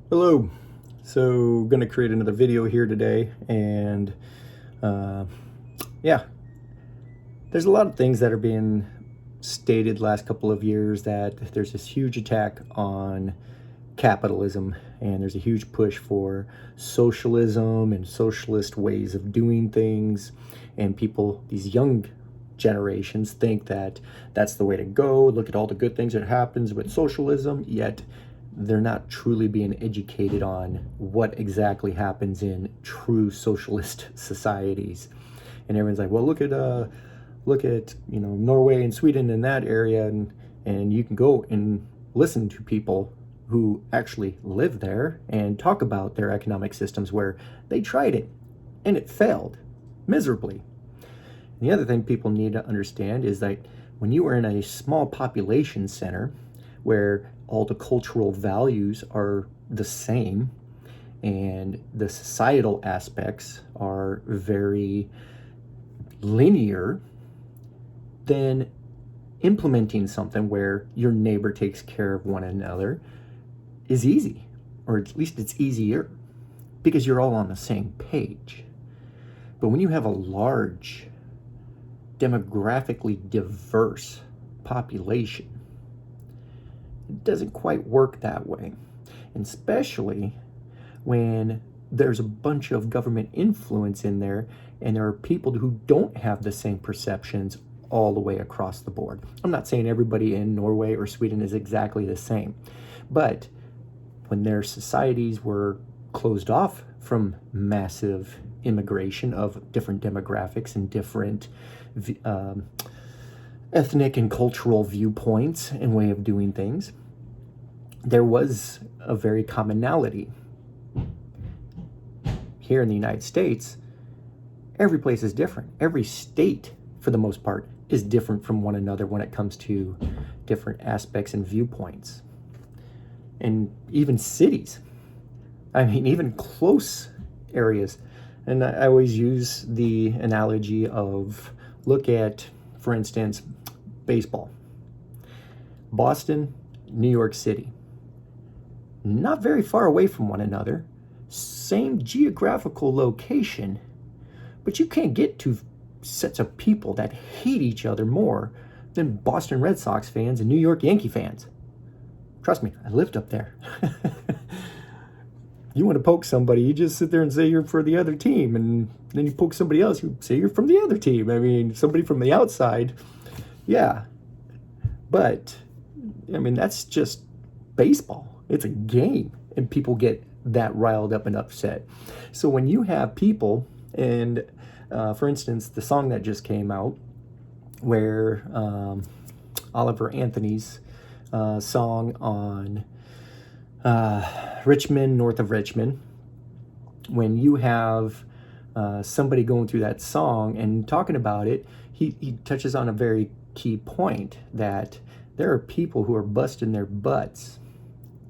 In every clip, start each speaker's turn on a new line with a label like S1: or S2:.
S1: Hello. So, going to create another video here today, and uh, yeah, there's a lot of things that are being stated last couple of years that there's this huge attack on capitalism, and there's a huge push for socialism and socialist ways of doing things, and people, these young generations, think that that's the way to go. Look at all the good things that happens with socialism, yet they're not truly being educated on what exactly happens in true socialist societies. And everyone's like, well, look at Norway and Sweden in that area, and you can go and listen to people who actually live there and talk about their economic systems where they tried it and it failed miserably. And the other thing people need to understand is that when you are in a small population center where all the cultural values are the same and the societal aspects are very linear, then implementing something where your neighbor takes care of one another is easy, or at least it's easier, because you're all on the same page. But when you have a large, demographically diverse population, it doesn't quite work that way. And especially when there's a bunch of government influence in there, and there are people who don't have the same perceptions all the way across the board. I'm not saying everybody in Norway or Sweden is exactly the same, but when their societies were closed off from massive immigration of different demographics and different ethnic and cultural viewpoints and way of doing things, there was a very commonality. Here in the United States, every place is different. Every state, for the most part, is different from one another when it comes to different aspects and viewpoints. And even cities. I mean, even close areas. And I always use the analogy of, look at, for instance, baseball. Boston, New York City. Not very far away from one another. Same geographical location. But you can't get two sets of people that hate each other more than Boston Red Sox fans and New York Yankee fans. Trust me, I lived up there. You want to poke somebody, you just sit there and say you're for the other team, and then you poke somebody else, you say you're from the other team. I mean, somebody from the outside, yeah. But, I mean, that's just baseball. It's a game, and people get that riled up and upset. So when you have people, and for instance, the song that just came out, where Oliver Anthony's song on Richmond, north of Richmond, when you have somebody going through that song and talking about it, he touches on a very key point, that there are people who are busting their butts,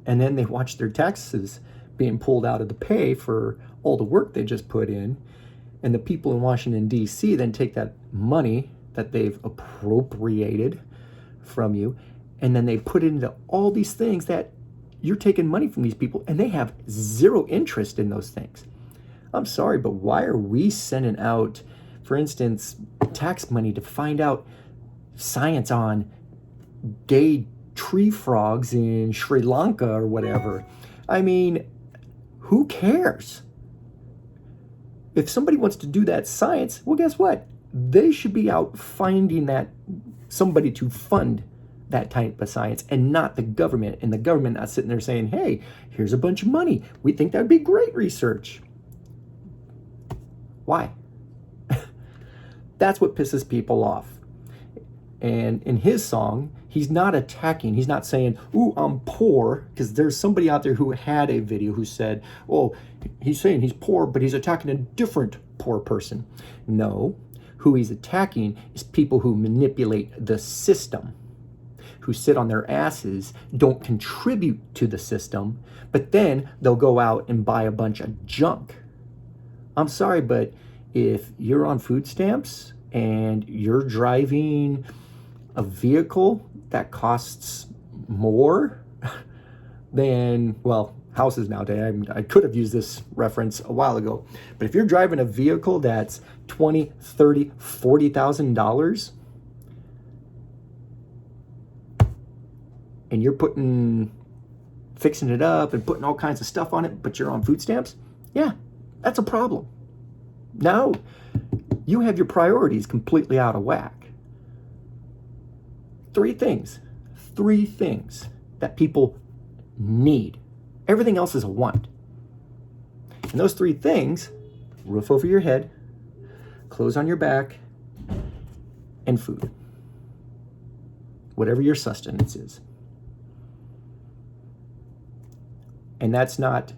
S1: and then they watch their taxes being pulled out of the pay for all the work they just put in, and the people in Washington, D.C. then take that money that they've appropriated from you, and then they put it into all these things that you're taking money from these people, and they have zero interest in those things. I'm sorry, but why are we sending out, for instance, tax money to find out science on gay tree frogs in Sri Lanka or whatever? I mean, who cares? If somebody wants to do that science, well, guess what? They should be out finding that somebody to fund that type of science, and not the government. And the government not sitting there saying, hey, here's a bunch of money. We think that'd be great research. Why? That's what pisses people off. And in his song, he's not attacking. He's not saying, ooh, I'm poor, because there's somebody out there who had a video who said, oh, he's saying he's poor, but he's attacking a different poor person. No, who he's attacking is people who manipulate the system, who sit on their asses, don't contribute to the system, but then they'll go out and buy a bunch of junk. I'm sorry, but if you're on food stamps and you're driving a vehicle that costs more than, well, houses nowadays. I could have used this reference a while ago. But if you're driving a vehicle that's $20,000, $30,000, $40,000, and you're fixing it up and putting all kinds of stuff on it, but you're on food stamps, yeah, that's a problem. Now you have your priorities completely out of whack. Three things that people need. Everything else is a want. And those three things: roof over your head, clothes on your back, and food. Whatever your sustenance is. And that's not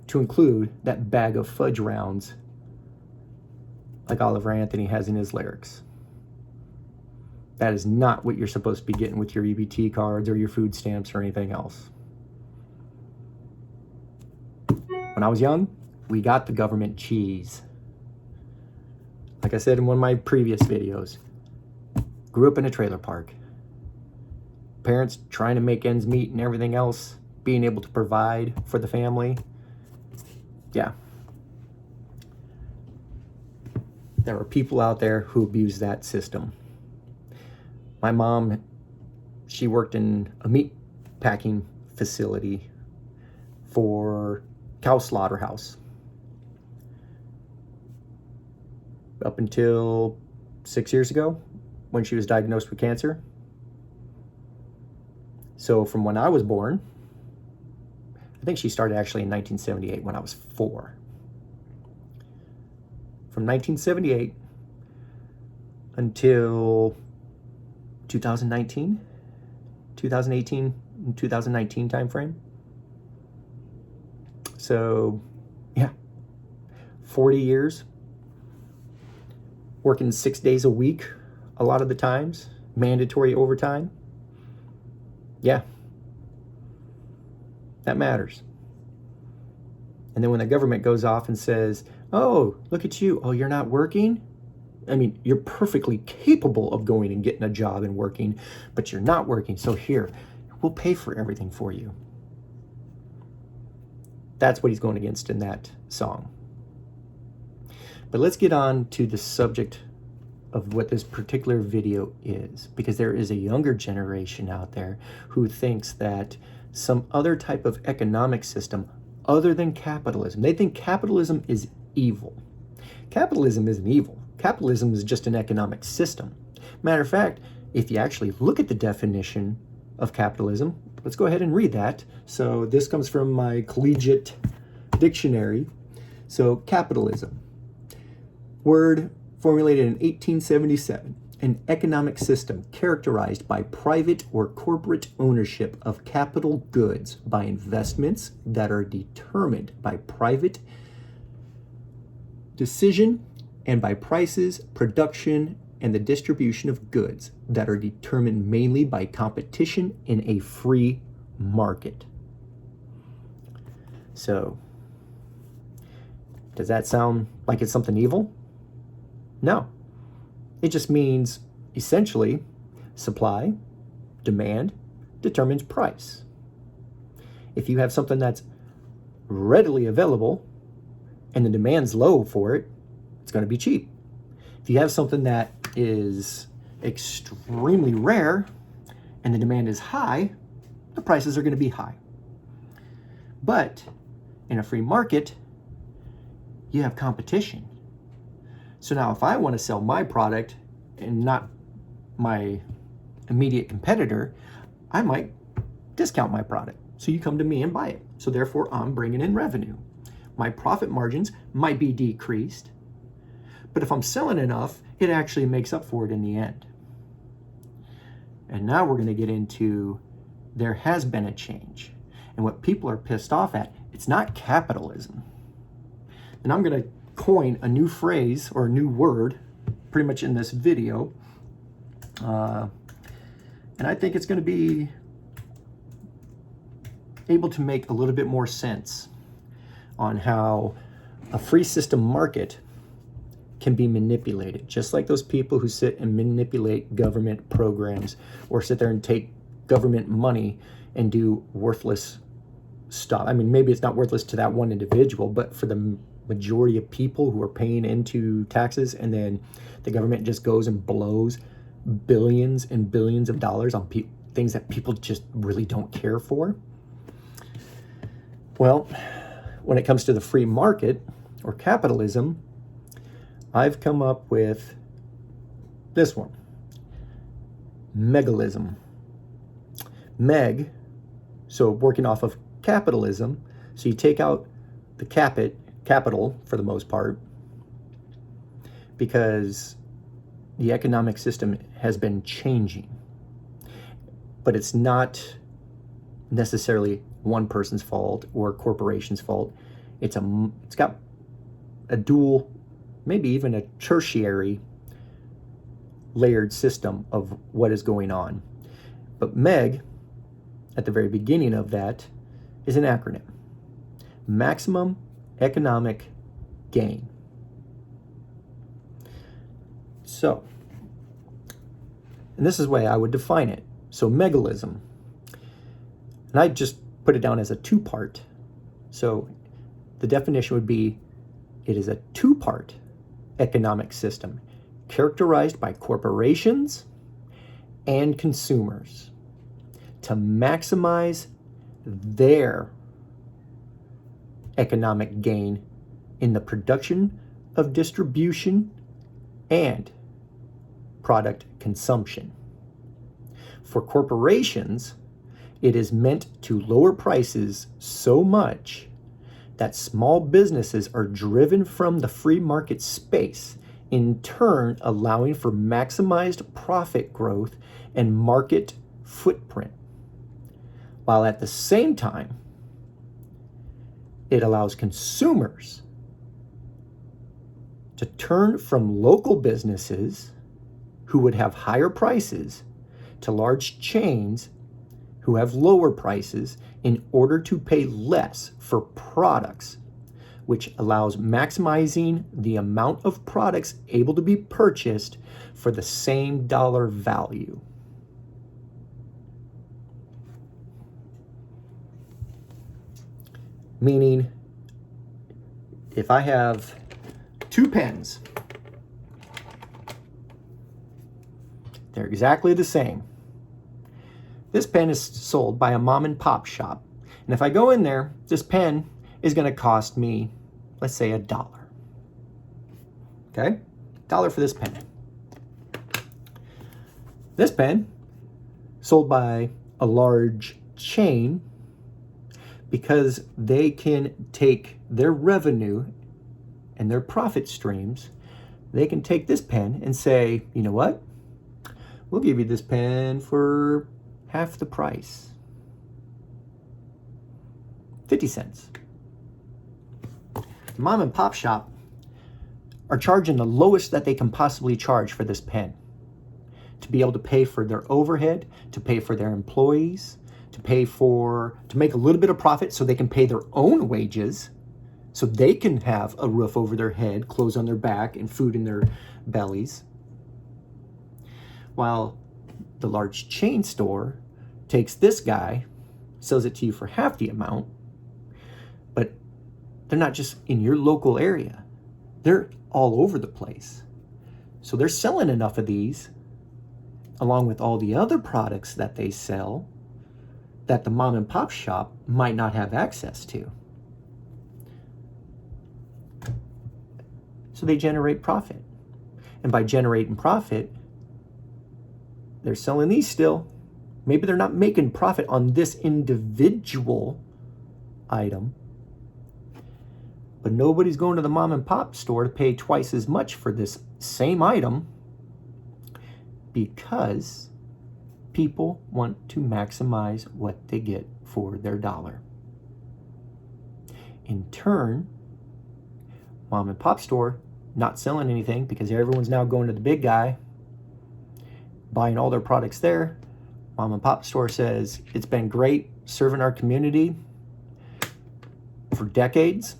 S1: to include that bag of fudge rounds like Oliver Anthony has in his lyrics. That is not what you're supposed to be getting with your EBT cards or your food stamps or anything else. When I was young, we got the government cheese. Like I said in one of my previous videos, grew up in a trailer park. Parents trying to make ends meet and everything else, being able to provide for the family. Yeah. There are people out there who abuse that system. My mom, she worked in a meat packing facility for cow slaughterhouse up until 6 years ago when she was diagnosed with cancer. So from when I was born, I think she started actually in 1978 when I was 4. From 1978 until 2018 and 2019 timeframe. So, yeah, 40 years, working 6 days a week, a lot of the times, mandatory overtime. Yeah, that matters. And then when the government goes off and says, oh, look at you, oh, you're not working? I mean, you're perfectly capable of going and getting a job and working, but you're not working, so here, we'll pay for everything for you. That's what he's going against in that song. But let's get on to the subject of what this particular video is, because there is a younger generation out there who thinks that some other type of economic system other than capitalism, they think capitalism is evil. Capitalism isn't evil. Capitalism is just an economic system. Matter of fact, if you actually look at the definition of capitalism, let's go ahead and read that. So this comes from my collegiate dictionary. So capitalism, word formulated in 1877, an economic system characterized by private or corporate ownership of capital goods by investments that are determined by private decision and by prices, production, and the distribution of goods that are determined mainly by competition in a free market. So, does that sound like it's something evil? No. It just means, essentially, supply, demand, determines price. If you have something that's readily available and the demand's low for it, it's going to be cheap. If you have something that is extremely rare and the demand is high, the prices are going to be high. But in a free market, you have competition. So now if I want to sell my product and not my immediate competitor, I might discount my product. So you come to me and buy it. So therefore, I'm bringing in revenue. My profit margins might be decreased, but if I'm selling enough, it actually makes up for it in the end. And now we're going to get into, there has been a change. And what people are pissed off at, it's not capitalism. And I'm going to coin a new phrase or a new word pretty much in this video. And I think it's going to be able to make a little bit more sense on how a free system market can be manipulated, just like those people who sit and manipulate government programs or sit there and take government money and do worthless stop. I mean, maybe it's not worthless to that one individual, but for the majority of people who are paying into taxes, and then the government just goes and blows billions and billions of dollars on things that people just really don't care for. Well, when it comes to the free market or capitalism, I've come up with this one: Megalism. Meg, so working off of capitalism, so you take out the capital for the most part, because the economic system has been changing. But it's not necessarily one person's fault or a corporation's fault. It's got a dual, maybe even a tertiary layered system of what is going on. But MEG, at the very beginning of that, is an acronym: Maximum Economic Gain. So, and this is the way I would define it. So megalism, and I just put it down as a two-part. So the definition would be, it is a two-part economic system characterized by corporations and consumers to maximize their economic gain in the production of distribution and product consumption. For corporations, it is meant to lower prices so much that small businesses are driven from the free market space, in turn allowing for maximized profit growth and market footprint, while at the same time it allows consumers to turn from local businesses who would have higher prices to large chains who have lower prices in order to pay less for products, which allows maximizing the amount of products able to be purchased for the same dollar value. Meaning, if I have 2 pens, they're exactly the same. This pen is sold by a mom and pop shop. And if I go in there, this pen is going to cost me, let's say, $1. Okay? $1 for this pen. This pen, sold by a large chain, because they can take their revenue and their profit streams, they can take this pen and say, you know what? We'll give you this pen for half the price. 50 cents. The mom and pop shop are charging the lowest that they can possibly charge for this pen, to be able to pay for their overhead, to pay for their employees, to make a little bit of profit so they can pay their own wages, so they can have a roof over their head, clothes on their back, and food in their bellies. While the large chain store takes this guy, sells it to you for half the amount, but they're not just in your local area. They're all over the place. So they're selling enough of these, along with all the other products that they sell, that the mom and pop shop might not have access to. So they generate profit. And by generating profit, they're selling these still. Maybe they're not making profit on this individual item, but nobody's going to the mom and pop store to pay twice as much for this same item, because people want to maximize what they get for their dollar. In turn, mom and pop store not selling anything because everyone's now going to the big guy, buying all their products there. Mom and pop store says, it's been great serving our community for decades,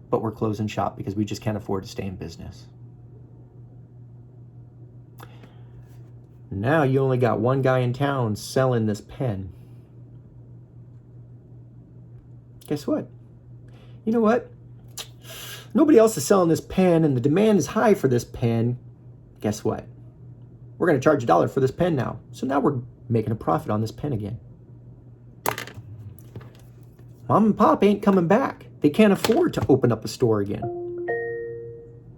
S1: but we're closing shop because we just can't afford to stay in business. Now you only got one guy in town selling this pen. guess what? You know what? Nobody else is selling this pen and the demand is high for this pen. Guess what? We're going to charge $1 for this pen now. So now we're making a profit on this pen again. Mom and pop ain't coming back. They can't afford to open up a store again.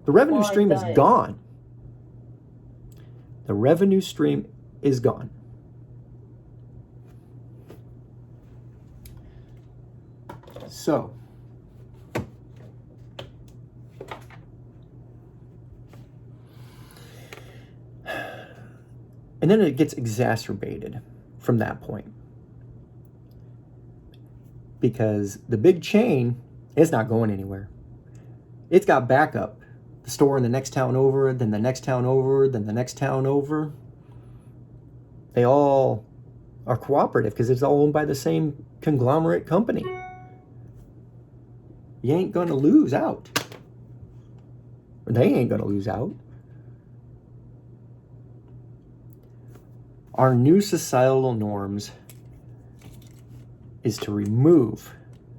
S1: The revenue stream is gone. The revenue stream is gone. So, and then it gets exacerbated from that point. Because the big chain is not going anywhere. It's got backup. The store in the next town over, then the next town over, then the next town over. They all are cooperative because it's all owned by the same conglomerate company. You ain't going to lose out. Or they ain't going to lose out. Our new societal norms is to remove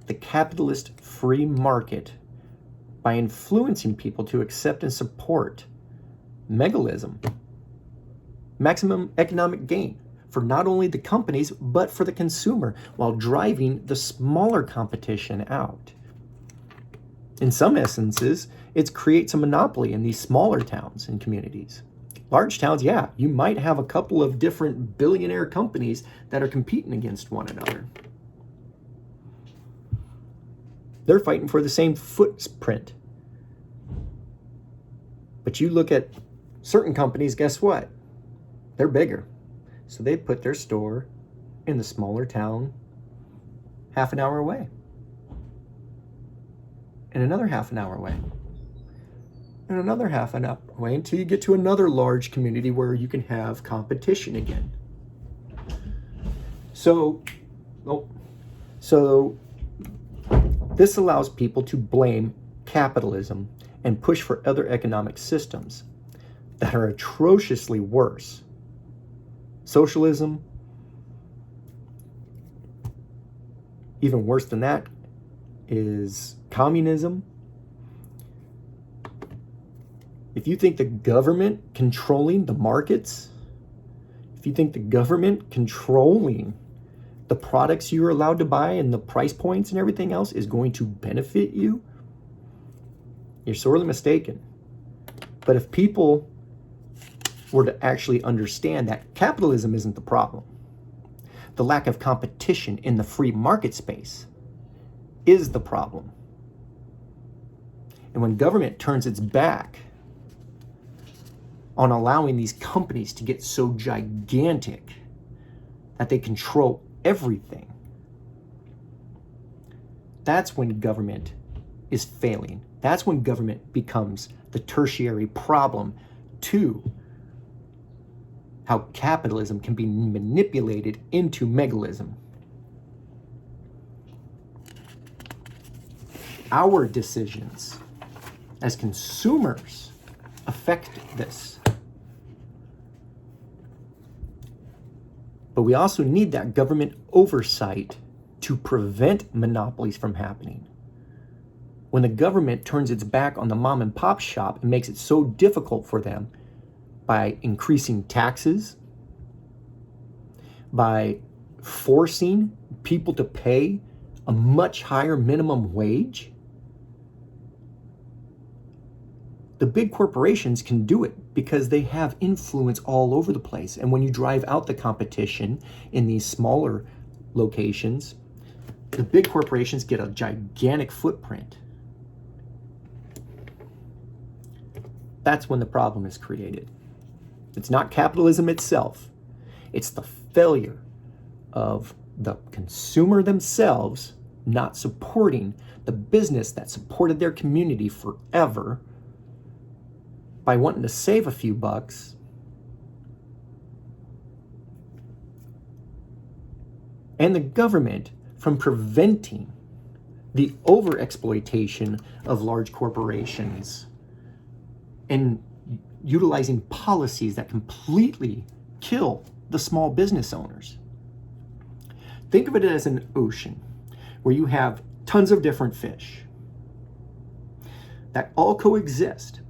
S1: the capitalist free market by influencing people to accept and support megalism, maximum economic gain, for not only the companies, but for the consumer, while driving the smaller competition out. In some instances, it creates a monopoly in these smaller towns and communities. Large towns, yeah, you might have a couple of different billionaire companies that are competing against one another. They're fighting for the same footprint. But you look at certain companies, guess what? They're bigger. So they put their store in the smaller town half an hour away. And another half an hour away. And another half an hour away until you get to another large community where you can have competition again. So this allows people to blame capitalism and push for other economic systems that are atrociously worse. Socialism, even worse than that, is communism. If you think the government controlling the markets, if you think the government controlling the products you're allowed to buy and the price points and everything else is going to benefit you, you're sorely mistaken. But if people were to actually understand that capitalism isn't the problem, the lack of competition in the free market space is the problem. And when government turns its back on allowing these companies to get so gigantic that they control everything, that's when government is failing. That's when government becomes the tertiary problem to how capitalism can be manipulated into megalism. Our decisions as consumers affect this. But we also need that government oversight to prevent monopolies from happening. When the government turns its back on the mom and pop shop and makes it so difficult for them by increasing taxes, by forcing people to pay a much higher minimum wage, the big corporations can do it because they have influence all over the place. And when you drive out the competition in these smaller locations, the big corporations get a gigantic footprint. That's when the problem is created. It's not capitalism itself. It's the failure of the consumer themselves not supporting the business that supported their community forever by wanting to save a few bucks and the government from preventing the overexploitation of large corporations and utilizing policies that completely kill the small business owners. Think of it as an ocean where you have tons of different fish that all coexist.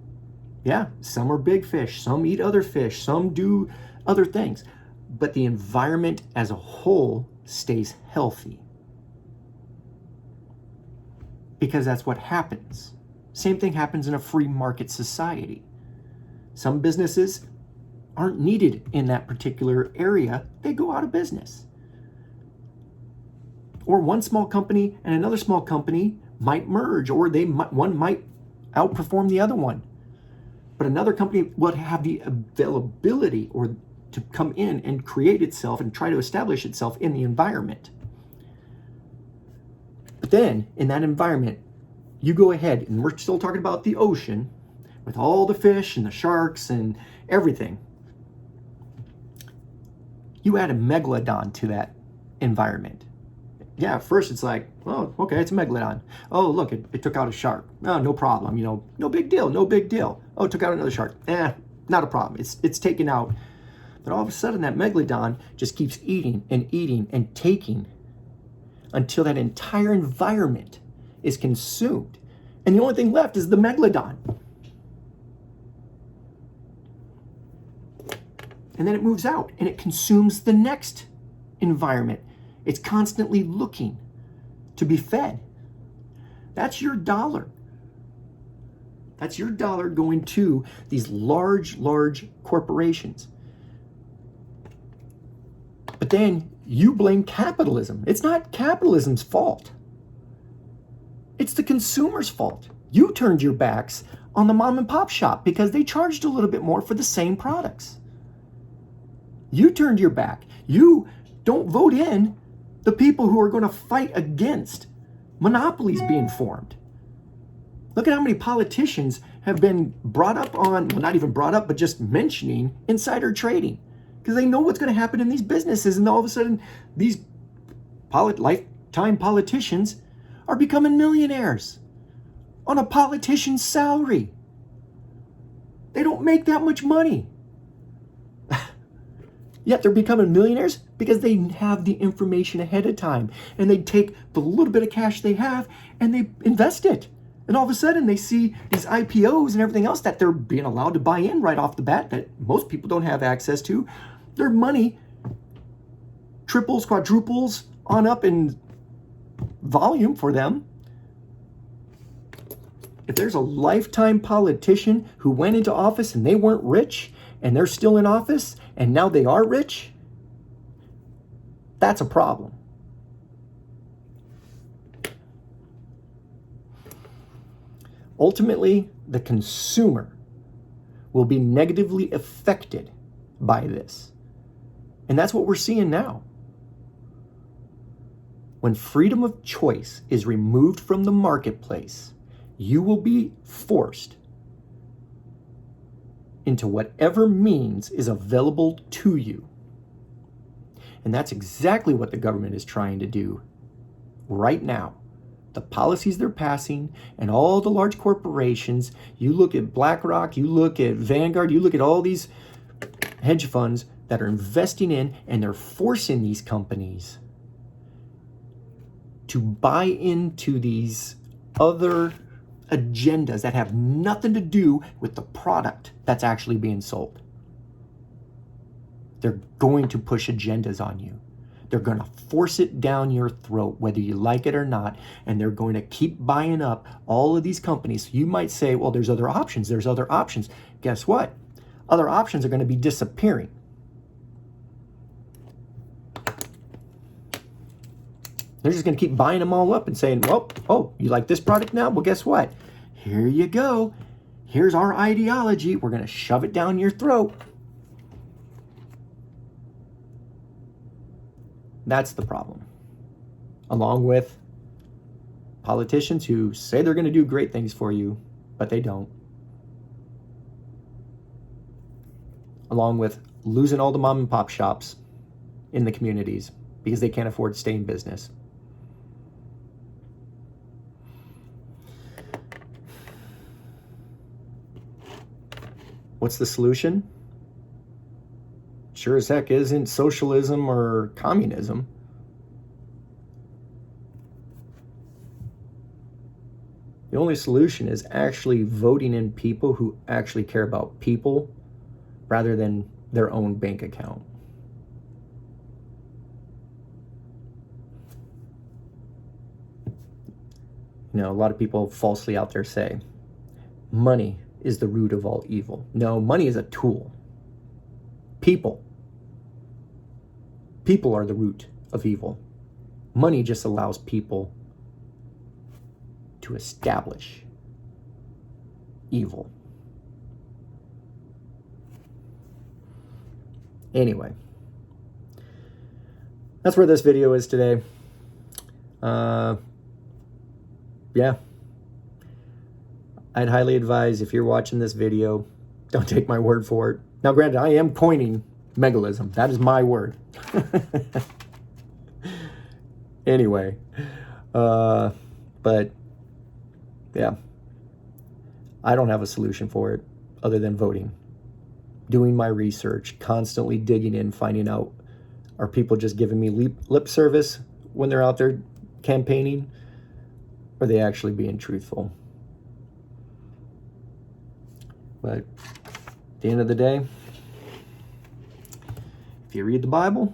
S1: Yeah, some are big fish, some eat other fish, some do other things, but the environment as a whole stays healthy. Because that's what happens. Same thing happens in a free market society. Some businesses aren't needed in that particular area, they go out of business. Or one small company and another small company might merge, or one might outperform the other one. But another company will have the availability or to come in and create itself and try to establish itself in the environment. But then in that environment, you go ahead, and we're still talking about the ocean with all the fish and the sharks and everything. You add a megalodon to that environment. Yeah, at first it's like, oh, okay, it's a megalodon. Oh, look, it took out a shark. Oh, no problem, no big deal, no big deal. Oh, it took out another shark. Not a problem. It's taken out. But all of a sudden that megalodon just keeps eating and taking until that entire environment is consumed. And the only thing left is the megalodon. And then it moves out and it consumes the next environment. It's constantly looking to be fed. That's your dollar. That's your dollar going to these large corporations. But then you blame capitalism. It's not capitalism's fault. It's the consumer's fault. You turned your backs on the mom and pop shop because they charged a little bit more for the same products. You turned your back. You don't vote in the people who are going to fight against monopolies being formed. Look at how many politicians have been brought up on, well, not even brought up, but just mentioning insider trading because they know what's going to happen in these businesses. And all of a sudden, these lifetime politicians are becoming millionaires on a politician's salary. They don't make that much money. Yet they're becoming millionaires because they have the information ahead of time. And they take the little bit of cash they have and they invest it. And all of a sudden they see these IPOs and everything else that they're being allowed to buy in right off the bat that most people don't have access to. Their money triples, quadruples on up in volume for them. If there's a lifetime politician who went into office and they weren't rich and they're still in office and now they are rich, that's a problem. Ultimately, the consumer will be negatively affected by this. And that's what we're seeing now. When freedom of choice is removed from the marketplace, you will be forced into whatever means is available to you. And that's exactly what the government is trying to do right now. The policies they're passing and all the large corporations, you look at BlackRock, you look at Vanguard, you look at all these hedge funds that are investing in, and they're forcing these companies to buy into these other agendas that have nothing to do with the product that's actually being sold. They're going to push agendas on you. They're going to force it down your throat, whether you like it or not, and they're going to keep buying up all of these companies. You might say, well, there's other options. There's other options. Guess what? Other options are going to be disappearing. They're just going to keep buying them all up and saying, well, oh, you like this product now? Well, guess what? Here you go. Here's our ideology. We're going to shove it down your throat. That's the problem. Along with politicians who say they're going to do great things for you, but they don't. Along with losing all the mom and pop shops in the communities because they can't afford to stay in business. What's the solution? Sure as heck isn't socialism or communism. The only solution is actually voting in people who actually care about people rather than their own bank account. You know, a lot of people falsely out there say, money is the root of all evil. No, money is a tool. People are the root of evil. Money just allows people to establish evil. Anyway, that's where this video is today. Yeah. I'd highly advise, if you're watching this video, don't take my word for it. Now, granted, I am coining megalism. That is my word. Anyway, but yeah, I don't have a solution for it other than voting, doing my research, constantly digging in, finding out, are people just giving me lip service when they're out there campaigning? Or are they actually being truthful? But at the end of the day, if you read the Bible,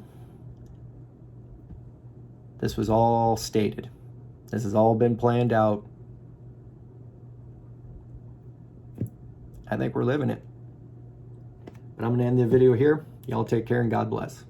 S1: this was all stated. This has all been planned out. I think we're living it. But I'm going to end the video here. Y'all take care and God bless.